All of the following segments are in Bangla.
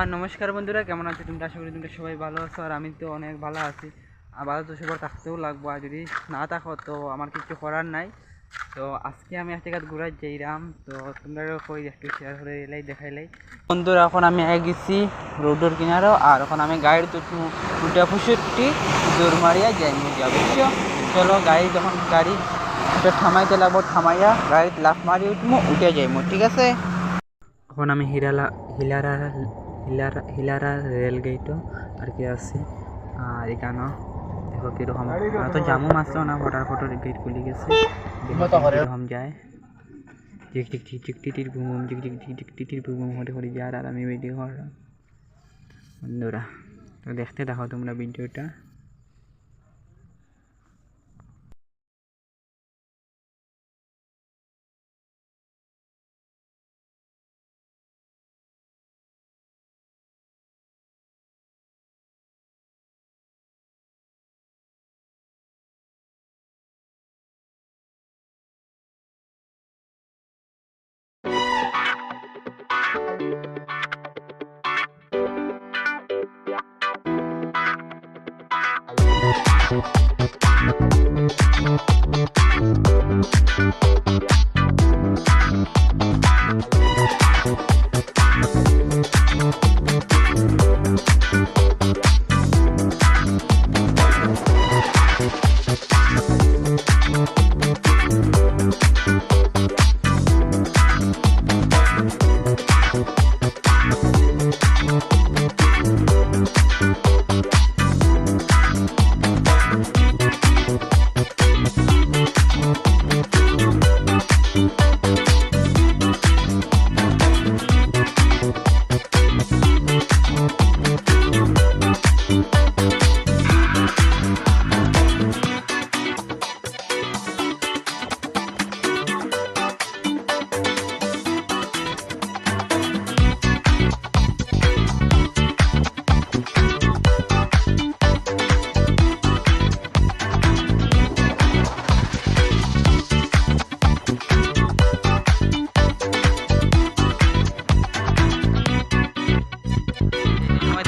নমস্কার বন্ধুরা, কেমন আছো তোমরা? আশা করি তোমরা সবাই ভালো আছো। আর আমি তো অনেক ভালো আছি। আর ভালো তো সবার থাকতেও লাগবো, আর যদি না থাকো তো আমার কিছু করার নাই। তো আজকে আমি একটা জায়গায় ঘুরাই যাইরাম, তো তোমরা কই একটু শেয়ার করে এলাই দেখাইলাই। বন্ধুরা, এখন আমি গেছি রোডের কিনারও, আর এখন আমি গাড়ি তো উঠে ফুসুটি দৌড় মারিয়া যাই মজা, বুঝছো? চলো গাড়ি যখন গাড়ি থামাইতে লাগবো, থামাইয়া গাড়ি লাফ মারি উঠবো, উঠে যাইমো, ঠিক আছে? এখন আমি হিলারা রেলগেটও আর কি আছে। আর এখানে দেখো কীরকম তো জামু মাসলো না, ফটোর গেট খুলে গেছে, কীরকম যায় টিক টিক টিক টিক টিটির বুম টিক টিক টিক টিক টিটির বুম হতে যায়। আর আমি ভিডিও করলাম বন্ধুরা, তো দেখতে দেখো তোমরা ভিডিওটা।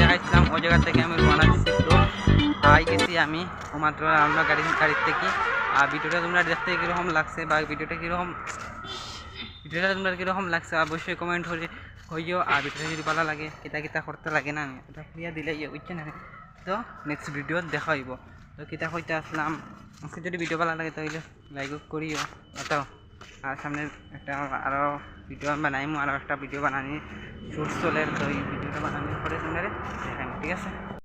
দেখাইছিলাম ওই জায়গা থেকে আমি রওনা দিচ্ছি, তো গেছি আমি মাত্র আমরা গাড়ির থেকে। আর ভিডিওটা তোমরা দেখতে কীরকম লাগছে, বা ভিডিওটা তোমরা কীরকম লাগছে অবশ্যই কমেন্ট হইও। আর ভিডিওটা যদি ভালো লাগে কিতা করতে লাগে না, ওটা ক্লিয়ার দিলে বুঝছে না। তো নেক্সট ভিডিও দেখা হইব। তো কিতা হইতে আসলাম, আজকে যদি ভিডিও ভালো লাগে তাহলে লাইক করিও এটাও। আর সামনে একটা আরও ভিডিও বানাইমু, আরও একটা ভিডিও বানানি শুট চলে, তো এই ভিডিওটা বানানোর পরে তোমরা দেখাইম, ঠিক আছে?